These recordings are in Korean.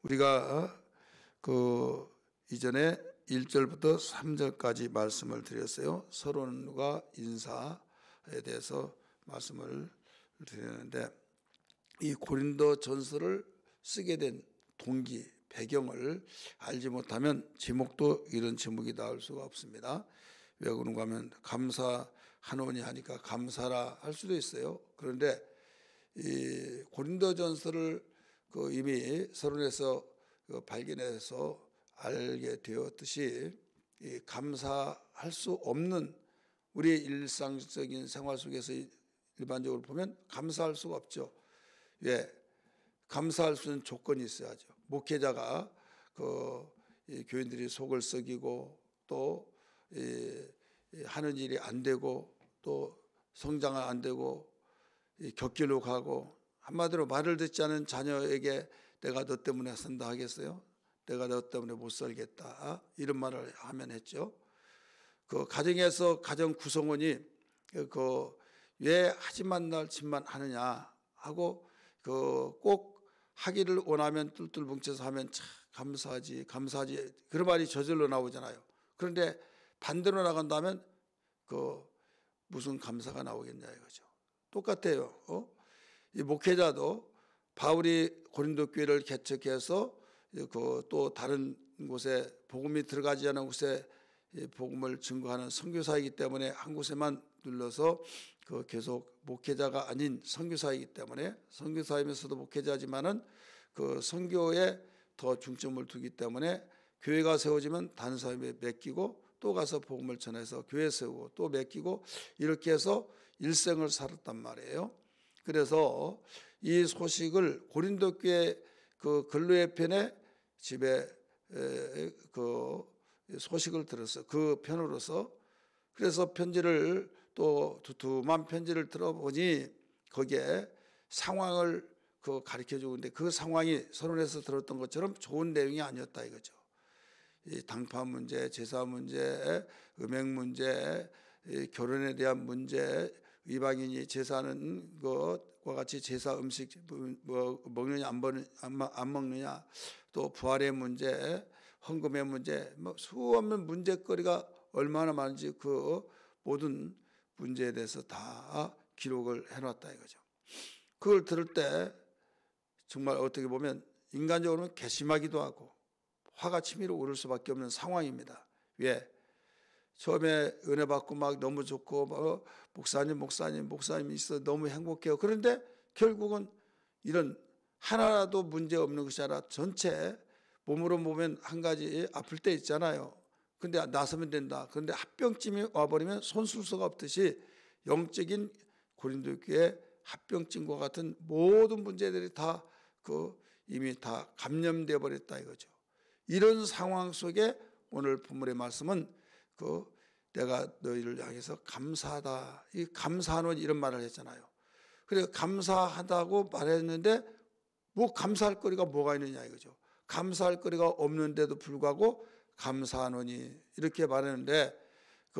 우리가 이전에 1절부터 3절까지 말씀을 드렸어요. 서론과 인사에 대해서 말씀을 드렸는데, 이 고린도 전서를 쓰게 된 동기, 배경을 알지 못하면 제목도 이런 제목이 나올 수가 없습니다. 왜 그런가 하면 감사하노니 하니까 감사라 할 수도 있어요. 그런데 이 고린도 전서를 이미 서론에서 발견해서 알게 되었듯이, 이 감사할 수 없는 우리의 일상적인 생활 속에서 일반적으로 보면 감사할 수가 없죠. 왜? 감사할 수 있는 조건이 있어야죠. 목회자가 이 교인들이 속을 썩이고 또 하는 일이 안 되고 또 성장 안 되고 격기로 가고, 한마디로 말을 듣지 않은 자녀에게 내가 너 때문에 산다 하겠어요? 내가 너 때문에 못 살겠다, 이런 말을 하면 했죠. 가정에서 가정 구성원이 왜 하지만 날 짓만 하느냐 하고 꼭 하기를 원하면 뚫뚫 뭉쳐서 하면 참 감사하지 그런 말이 저절로 나오잖아요. 그런데 반대로 나간다면 무슨 감사가 나오겠냐 이거죠. 똑같아요. 이 목회자도 바울이 고린도 교회를 개척해서 또 다른 곳에 복음이 들어가지 않은 곳에 복음을 증거하는 선교사이기 때문에 한 곳에만 눌러서 계속 목회자가 아닌 선교사이기 때문에, 선교사이면서도 목회자지만은 선교에 더 중점을 두기 때문에 교회가 세워지면 다른 사람에 맡기고 또 가서 복음을 전해서 교회 세우고 또 맡기고, 이렇게 해서 일생을 살았단 말이에요. 그래서 이 소식을 고린도 교회 근로의 편에 집에 소식을 들었어요. 그 편으로서. 그래서 편지를 또 두툼한 편지를 들어보니 거기에 상황을 가르쳐 주는데, 그 상황이 서론에서 들었던 것처럼 좋은 내용이 아니었다 이거죠. 이 당파 문제, 제사 문제, 음행 문제, 결혼에 대한 문제, 이방인이 제사하는 것과 같이 제사 음식 먹느냐 안 먹느냐, 또 부활의 문제, 헌금의 문제, 수없는 문제거리가 얼마나 많은지 모든 문제에 대해서 다 기록을 해놨다 이거죠. 그걸 들을 때 정말 어떻게 보면 인간적으로는 괘씸하기도 하고 화가 치밀어 오를 수밖에 없는 상황입니다. 왜? 처음에 은혜 받고 막 너무 좋고 목사님 있어 너무 행복해요. 그런데 결국은 이런 하나라도 문제 없는 것이 아니라 전체 몸으로 보면 한 가지 아플 때 있잖아요. 근데 나서면 된다. 그런데 합병증이 와버리면 손쓸 수가 없듯이 영적인 고린도 교회 합병증과 같은 모든 문제들이 다 이미 다 감염되어 버렸다 이거죠. 이런 상황 속에 오늘 본문의 말씀은 내가 너희를 향해서 감사하다, 이 감사하노 이런 말을 했잖아요. 그래서 감사하다고 말했는데 감사할 거리가 뭐가 있느냐 이거죠. 감사할 거리가 없는데도 불구하고 감사하노니 이렇게 말했는데,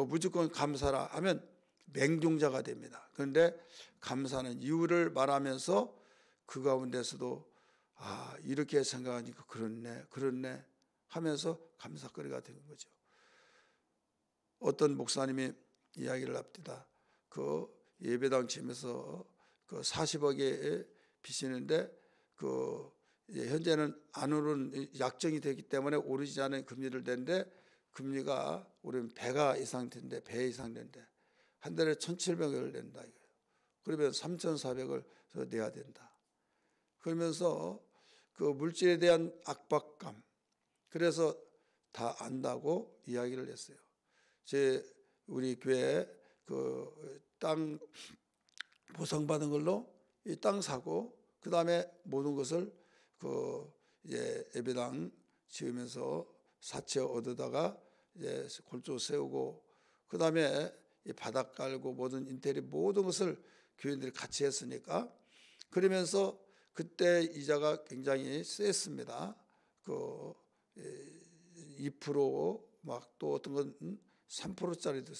무조건 감사라 하면 맹종자가 됩니다. 그런데 감사하는 이유를 말하면서 그 가운데서도 이렇게 생각하니까 그렇네 하면서 감사거리가 되는 거죠. 어떤 목사님이 이야기를 합니다. 예배당 치면서 40억에 빚이는데 현재는 안 오른 약정이 되기 때문에 오르지 않은 금리를 낸데, 금리가 오르면 배가 이상 된대, 배 이상 된대. 한 달에 1,700억을 낸다 이거예요. 그러면 3,400을 내야 된다. 그러면서 물질에 대한 압박감, 그래서 다 안다고 이야기를 했어요. 우리 교회 땅 보상받은 걸로 이 땅 사고, 그 다음에 모든 것을 예배당 지으면서 사채 얻어다가 골조 세우고, 그 다음에 바닥 깔고 모든 인테리어 모든 것을 교인들이 같이 했으니까, 그러면서 그때 이자가 굉장히 셌습니다. 2% 막 또 어떤 건 3%짜리도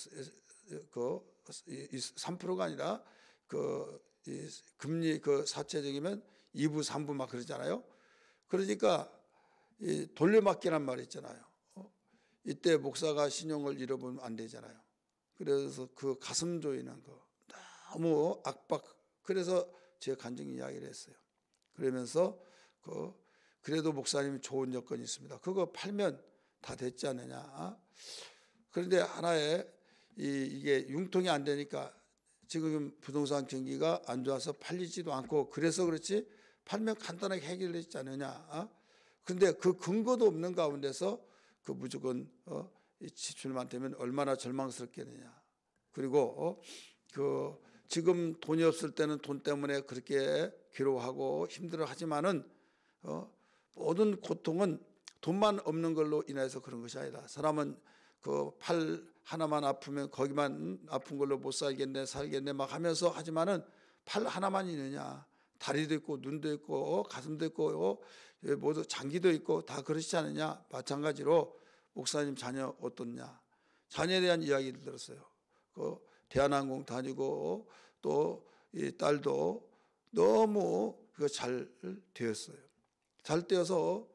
3%가 아니라 금리 사채적이면 2부 3부 막 그러잖아요. 그러니까 돌려막기란 말이 있잖아요. 이때 목사가 신용을 잃어보면 안 되잖아요. 그래서 그 가슴 조이는 거 너무 압박. 그래서 제 간증 이야기를 했어요. 그러면서 그래도 목사님이 좋은 여건이 있습니다. 그거 팔면 다 됐지 않느냐. 그런데 하나의 이게 융통이 안 되니까 지금 부동산 경기가 안 좋아서 팔리지도 않고 그래서 그렇지 팔면 간단하게 해결되지 않느냐. 그런데 그 근거도 없는 가운데서 그 무조건 지출만 되면 얼마나 절망스럽겠느냐. 그리고 지금 돈이 없을 때는 돈 때문에 그렇게 괴로워하고 힘들어하지만은 모든 고통은 돈만 없는 걸로 인해서 그런 것이 아니다. 사람은 그 팔 하나만 아프면 거기만 아픈 걸로 못 살겠네 막 하면서 하지만은 팔 하나만 있느냐. 다리도 있고 눈도 있고 가슴도 있고 모두 장기도 있고 다 그렇지 않느냐. 마찬가지로 목사님 자녀 어떻냐. 자녀에 대한 이야기를 들었어요. 대한항공 다니고 또 이 딸도 너무 잘 되었어요. 잘 되어서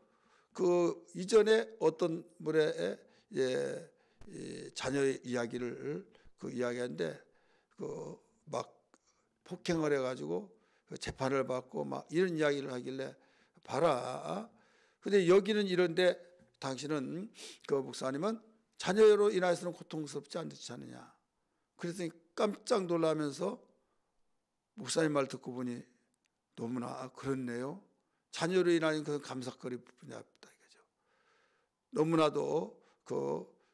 그 이전에 어떤 분의 자녀의 이야기를 이야기하는데 막 폭행을 해가지고 재판을 받고 막 이런 이야기를 하길래 봐라. 근데 여기는 이런데 당신은 목사님은 자녀로 인해서는 고통스럽지 않지 않느냐. 그랬더니 깜짝 놀라면서 목사님 말 듣고 보니 너무나 그렇네요. 자녀로 인한 그 감사거리 부분이 없다 이거죠. 너무나도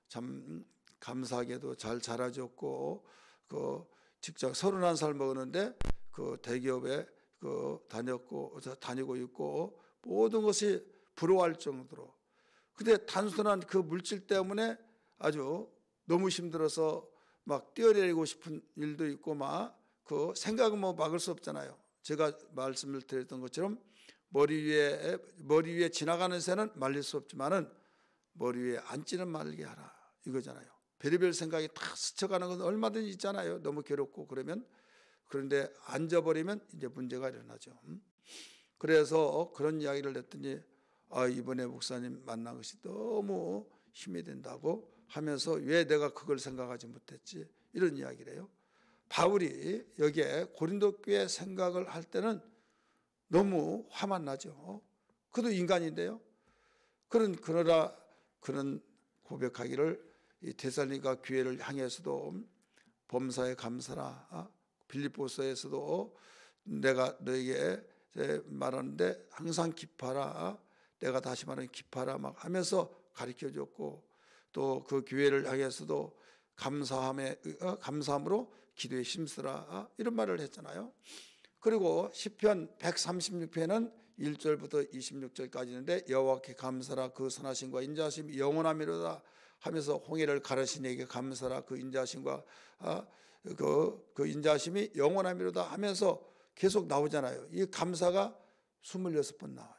참 감사하게도 잘 자라줬고 직장 31살 먹었는데 대기업에 다니고 있고 모든 것이 부러워할 정도로. 근데 단순한 그 물질 때문에 아주 너무 힘들어서 막 뛰어내리고 싶은 일도 있고 막 생각은 뭐 막을 수 없잖아요. 제가 말씀을 드렸던 것처럼 머리 위에 지나가는 새는 말릴 수 없지만은 머리 위에 앉지는 말게 하라 이거잖아요. 별의별 생각이 다 스쳐가는 건 얼마든지 있잖아요. 너무 괴롭고 그러면. 그런데 앉아버리면 이제 문제가 일어나죠. 그래서 그런 이야기를 했더니 이번에 목사님 만난 것이 너무 힘이 된다고 하면서 왜 내가 그걸 생각하지 못했지 이런 이야기를 해요. 바울이 여기에 고린도 교회 생각을 할 때는 너무 화만 나죠. 그도 인간인데요. 그러나 그런 고백하기를 이 데살로니가 교회를 향해서도 범사에 감사라. 빌립보서에서도 내가 너에게 말하는데 항상 기뻐하라. 내가 다시 말하는 기뻐하라 막 하면서 가르쳐줬고 또 그 교회를 향해서도 감사함으로 기도에 힘쓰라 이런 말을 했잖아요. 그리고 시편 136편은 1절부터 26절까지인데 여호와께 감사라 그 선하심과 인자하심이 영원하미로다 하면서 홍해를 가르신 이에게 감사라 그 인자하심과 그 인자하심이 영원하미로다 하면서 계속 나오잖아요. 이 감사가 26번 나와요.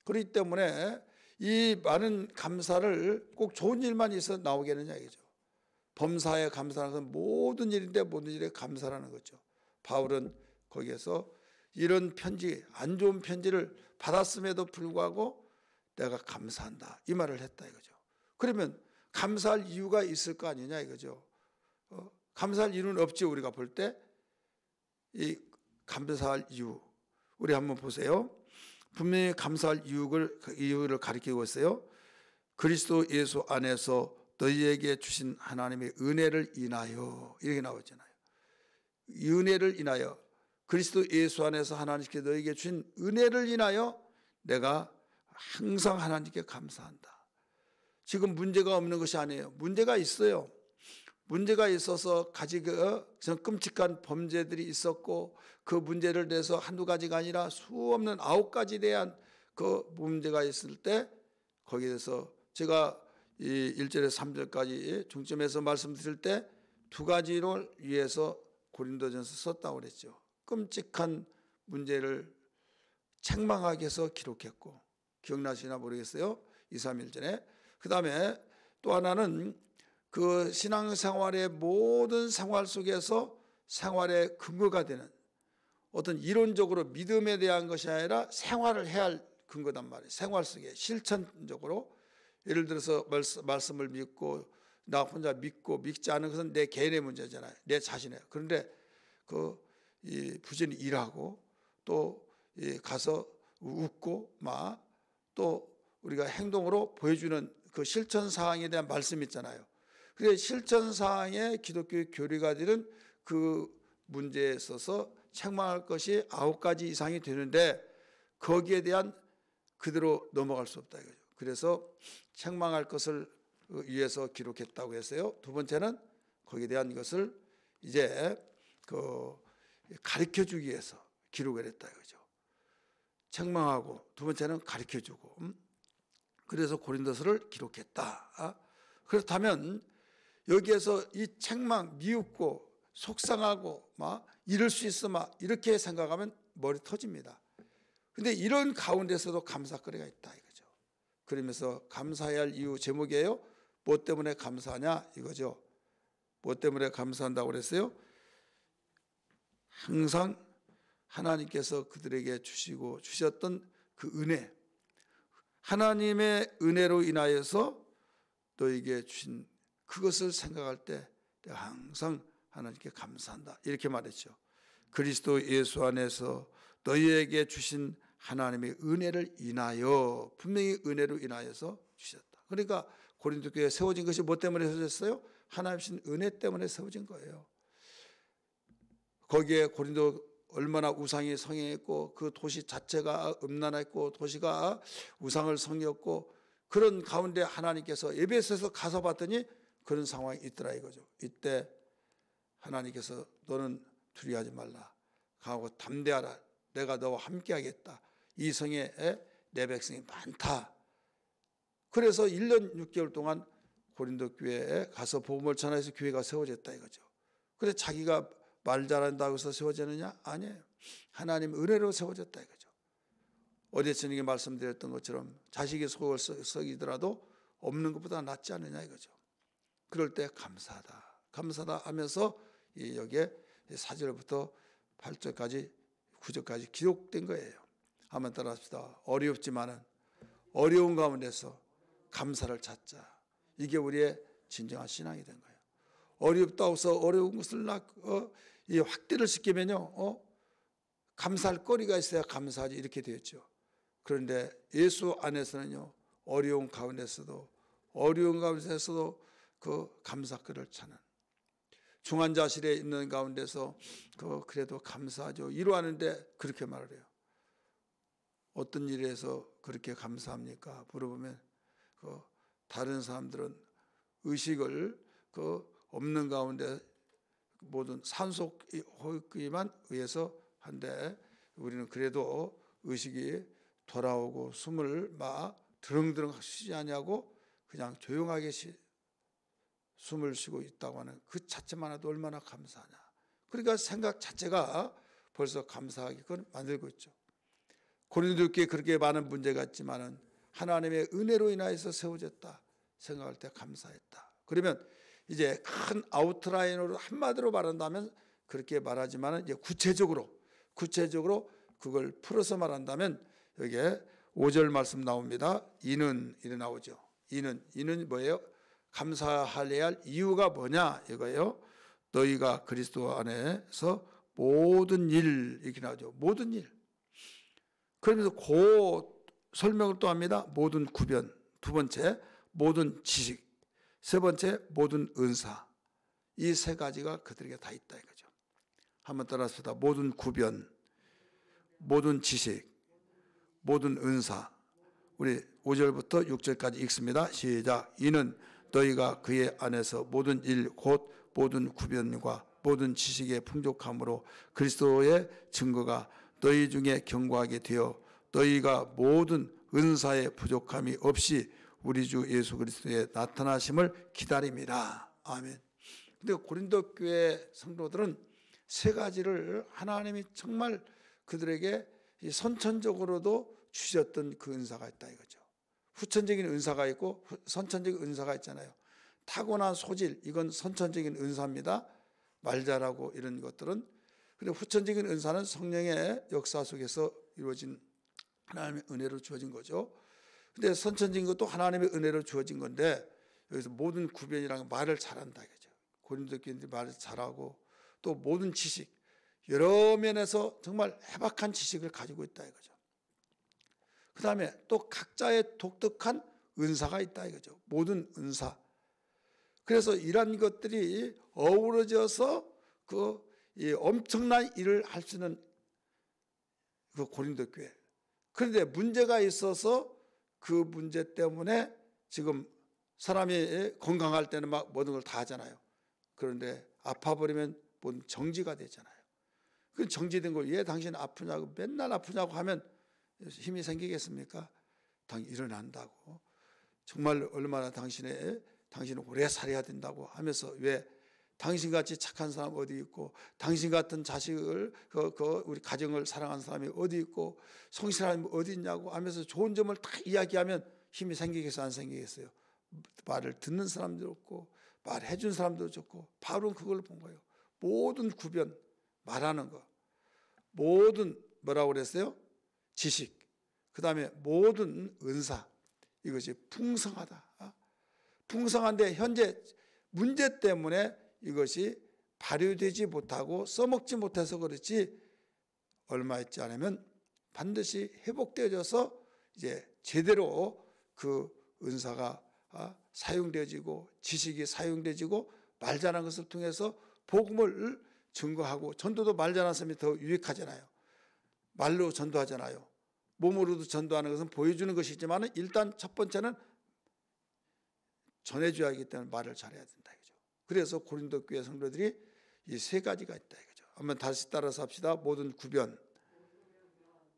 그렇기 때문에 이 많은 감사를 꼭 좋은 일만 있어 나오게 하느냐 이거죠. 범사에 감사하는 것은 모든 일인데 모든 일에 감사라는 거죠. 바울은 거기에서 이런 편지, 안 좋은 편지를 받았음에도 불구하고 내가 감사한다 이 말을 했다 이거죠. 그러면 감사할 이유가 있을 거 아니냐 이거죠. 감사할 이유는 없지. 우리가 볼 때 이 감사할 이유 우리 한번 보세요. 분명히 감사할 이유를 가리키고 있어요. 그리스도 예수 안에서 너희에게 주신 하나님의 은혜를 인하여 이렇게 나오잖아요. 은혜를 인하여 그리스도 예수 안에서 하나님께 너희에게 주신 은혜를 인하여 내가 항상 하나님께 감사한다. 지금 문제가 없는 것이 아니에요. 문제가 있어요. 문제가 있어서 끔찍한 범죄들이 있었고 그 문제를 내서 한두 가지가 아니라 수없는 9가지에 대한 그 문제가 있을 때 거기에 대해서 제가 이 1절에서 3절까지 중점해서 말씀드릴 때 2가지를 위해서 고린도전서 썼다고 그랬죠. 끔찍한 문제를 책망하기 위해서 기록했고 기억나시나 모르겠어요. 2, 3일 전에. 그 다음에 또 하나는 그 신앙생활의 모든 생활 속에서 생활의 근거가 되는 어떤 이론적으로 믿음에 대한 것이 아니라 생활을 해야 할 근거단 말이에요. 생활 속에 실천적으로. 예를 들어서 말씀을 믿고 나 혼자 믿고 믿지 않은 것은 내 개인의 문제잖아요. 내 자신이에요. 그런데 이 부지런히 일하고 또 가서 웃고 막 또 우리가 행동으로 보여주는 그 실천 사항에 대한 말씀이 있잖아요. 그래서 실천 사항에 기독교의 교리가 되는 그 문제에 있어서 책망할 것이 9가지 이상이 되는데 거기에 대한 그대로 넘어갈 수 없다 이거죠. 그래서 책망할 것을 위해서 기록했다고 했어요. 두 번째는 거기에 대한 것을 이제 가르쳐 주기 위해서 기록을 했다 이거죠. 책망하고 두 번째는 가르쳐 주고. 그래서 고린도서를 기록했다. 그렇다면 여기에서 이 책망 미웃고 속상하고 막 이럴 수 있어 막 이렇게 생각하면 머리 터집니다. 근데 이런 가운데서도 감사거리가 있다 이거죠. 그러면서 감사해야 할 이유 제목이에요. 뭐 때문에 감사하냐 이거죠. 뭐 때문에 감사한다고 그랬어요? 항상 하나님께서 그들에게 주셨던 그 은혜, 하나님의 은혜로 인하여서 너에게 주신 그것을 생각할 때 내가 항상 하나님께 감사한다 이렇게 말했죠. 그리스도 예수 안에서 너희에게 주신 하나님의 은혜를 인하여, 분명히 은혜로 인하여서 주셨다. 그러니까 고린도 교회에 세워진 것이 뭐 때문에 세워졌어요? 하나님 주신 은혜 때문에 세워진 거예요. 거기에 고린도 얼마나 우상이 성행했고 그 도시 자체가 음란했고 도시가 우상을 섬겼고 그런 가운데 하나님께서 에베소에서 가서 봤더니 그런 상황이 있더라 이거죠. 이때 하나님께서 너는 두려워하지 말라. 강하고 담대하라. 내가 너와 함께하겠다. 이 성에 내 백성이 많다. 그래서 1년 6개월 동안 고린도 교회에 가서 복음을 전해서 교회가 세워졌다 이거죠. 그래서 자기가 말 잘한다고 해서 세워졌느냐? 아니에요. 하나님 은혜로 세워졌다 이거죠. 어제 저녁에 말씀드렸던 것처럼 자식이 속을 썩이더라도 없는 것보다 낫지 않느냐 이거죠. 그럴 때 감사하다 하면서 여기에 4절부터 8절까지 9절까지 기록된 거예요. 한번 따라합시다. 어렵지만은 어려운 가운데서 감사를 찾자. 이게 우리의 진정한 신앙이 된 거예요. 어렵다고 해서 어려운 것을 확대를 시키면요, 감사할 거리가 있어야 감사하지 이렇게 되었죠. 그런데 예수 안에서는요, 어려운 가운데서도 그 감사거리를 찾는, 중환자실에 있는 가운데서 그래도 감사하죠. 이루하는데 그렇게 말을 해요. 어떤 일에서 그렇게 감사합니까? 물어보면 다른 사람들은 의식을 없는 가운데 모든 산소 호흡기만 의해서 한데 우리는 그래도 의식이 돌아오고 숨을 막 드렁드렁 쉬지 않냐고 그냥 조용하게 숨을 쉬고 있다고 하는 그 자체만 해도 얼마나 감사하냐. 그러니까 생각 자체가 벌써 감사하게끔 만들고 있죠. 고린도 교회에 그렇게 많은 문제가 있지만은 하나님의 은혜로 인하여서 세워졌다 생각할 때 감사했다. 그러면 이제 큰 아웃라인으로 한마디로 말한다면 그렇게 말하지만은 이제 구체적으로 그걸 풀어서 말한다면 여기에 5절 말씀 나옵니다. 이는 나오죠. 이는 뭐예요? 감사하여야 할 이유가 뭐냐 이거예요. 너희가 그리스도 안에서 모든 일 이렇게 나오죠. 모든 일. 그러면서 그 설명을 또 합니다. 모든 구변. 두 번째 모든 지식. 세 번째 모든 은사. 이 세 가지가 그들에게 다 있다 이거죠. 한번 따라합시다. 모든 구변, 모든 지식, 모든 은사. 우리 5절부터 6절까지 읽습니다. 시작. 이는 너희가 그의 안에서 모든 일 곧 모든 구변과 모든 지식의 풍족함으로 그리스도의 증거가 너희 중에 견고하게 되어 너희가 모든 은사의 부족함이 없이 우리 주 예수 그리스도의 나타나심을 기다립니다. 아멘. 근데 고린도 교회 성도들은 세 가지를 하나님이 정말 그들에게 선천적으로도 주셨던 그 은사가 있다 이거죠. 후천적인 은사가 있고 선천적인 은사가 있잖아요. 타고난 소질, 이건 선천적인 은사입니다. 말 잘하고 이런 것들은. 그리고 후천적인 은사는 성령의 역사 속에서 이루어진 하나님의 은혜로 주어진 거죠. 근데 선천적인 것도 하나님의 은혜로 주어진 건데 여기서 모든 구변이랑 말을 잘한다 이거죠. 고린도 교인들이 말을 잘하고 또 모든 지식 여러 면에서 정말 해박한 지식을 가지고 있다 이거죠. 그 다음에 또 각자의 독특한 은사가 있다 이거죠. 모든 은사. 그래서 이런 것들이 어우러져서 이 엄청난 일을 할 수 있는 그 고린도 교회. 그런데 문제가 있어서 그 문제 때문에 지금 사람이 건강할 때는 막 모든 걸 다 하잖아요. 그런데 아파버리면 뭔 정지가 되잖아요. 그 정지된 걸 왜 당신 아프냐고 맨날 아프냐고 하면 힘이 생기겠습니까? 당연히 일어난다고. 정말 얼마나 당신은 오래 살아야 된다고 하면서 왜 당신같이 착한 사람 어디 있고 당신 같은 자식을 우리 가정을 사랑하는 사람이 어디 있고 성실한 사람이 어디 있냐고 하면서 좋은 점을 다 이야기하면 힘이 생기겠어요? 안 생기겠어요? 말을 듣는 사람도 없고 말해준 사람도 없고 바로 그걸 본 거예요. 모든 구변 말하는 거 모든 뭐라고 그랬어요? 지식 그 다음에 모든 은사 이것이 풍성하다. 풍성한데 현재 문제 때문에 이것이 발휘되지 못하고 써먹지 못해서 그렇지 얼마 있지 않으면 반드시 회복되어져서 이제 제대로 그 은사가 사용되어지고 지식이 사용되어지고 말 잘하는 것을 통해서 복음을 증거하고 전도도 말 잘하는 사람이 더 유익하잖아요. 말로 전도하잖아요. 몸으로도 전도하는 것은 보여주는 것이지만 일단 첫 번째는 전해줘야 하기 때문에 말을 잘해야 된다 이거죠. 그래서 고린도 교회 성도들이 이 세 가지가 있다 이거죠. 한번 다시 따라서 합시다. 모든 구변,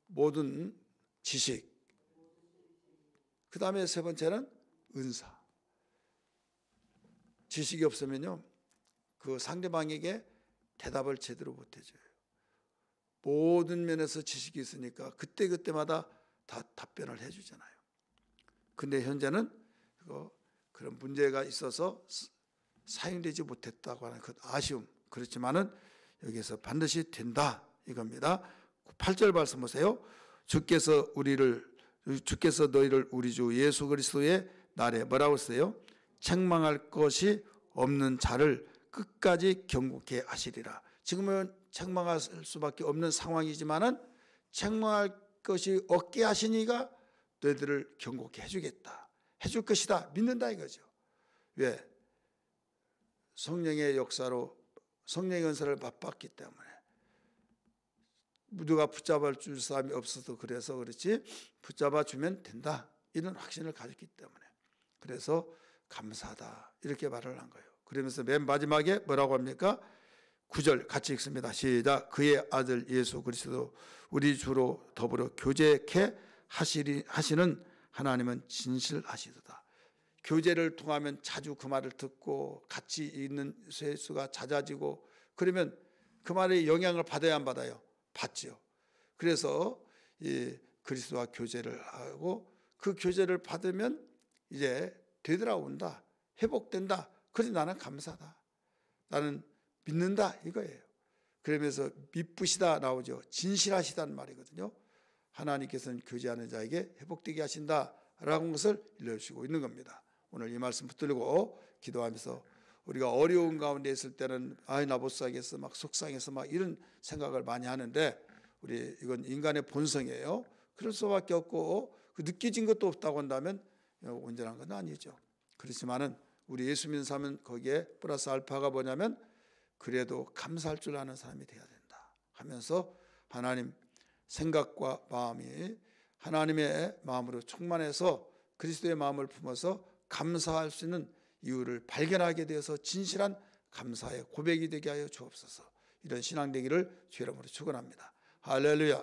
모든 지식, 그 다음에 세 번째는 은사. 지식이 없으면요 그 상대방에게 대답을 제대로 못 해줘요. 모든 면에서 지식이 있으니까 그때그때마다 다 답변을 해주잖아요. 근데 현재는 그런 문제가 있어서 사용되지 못했다고 하는 그 아쉬움. 그렇지만은 여기서 반드시 된다 이겁니다. 8절 말씀 보세요. 주께서 너희를 우리 주 예수 그리스도의 날에 뭐라고 했어요? 책망할 것이 없는 자를 끝까지 경고케 하시리라. 지금은 책망할 수밖에 없는 상황이지만은 책망할 것이 없게 하시니가 너희들을 경고케 해주겠다. 해줄 것이다. 믿는다 이거죠. 왜? 성령의 역사로 성령의 은사를 맛봤기 때문에 누가 붙잡아 줄 사람이 없어도 그래서 그렇지 붙잡아 주면 된다. 이런 확신을 가졌기 때문에 그래서 감사하다 이렇게 말을 한 거예요. 그러면서 맨 마지막에 뭐라고 합니까? 9절 같이 읽습니다. 시작. 그의 아들 예수 그리스도 우리 주로 더불어 교제케 하시는 하나님은 진실하시도다. 교제를 통하면 자주 그 말을 듣고 같이 있는 횟수가 잦아지고 그러면 그 말의 영향을 받아야 안 받아요? 받지요. 그래서 이 그리스도와 교제를 하고 그 교제를 받으면 이제 되돌아온다. 회복된다. 그래서 나는 감사하다. 나는 믿는다 이거예요. 그러면서 미쁘시다 나오죠. 진실하시다는 말이거든요. 하나님께서는 교제하는 자에게 회복되게 하신다라는 것을 일러주시고 있는 겁니다. 오늘 이 말씀 붙들고 기도하면서 우리가 어려운 가운데 있을 때는 나 못 살겠어 막 속상해서 막 이런 생각을 많이 하는데 이건 인간의 본성이에요. 그럴 수밖에 없고 느껴진 것도 없다고 한다면 온전한 건 아니죠. 그렇지만은 우리 예수 믿는 사람은 거기에 플러스 알파가 뭐냐면 그래도 감사할 줄 아는 사람이 되어야 된다 하면서 하나님 생각과 마음이 하나님의 마음으로 충만해서 그리스도의 마음을 품어서 감사할 수 있는 이유를 발견하게 되어서 진실한 감사의 고백이 되게 하여 주옵소서. 이런 신앙 되기를 주의 이름으로 축원합니다. 할렐루야.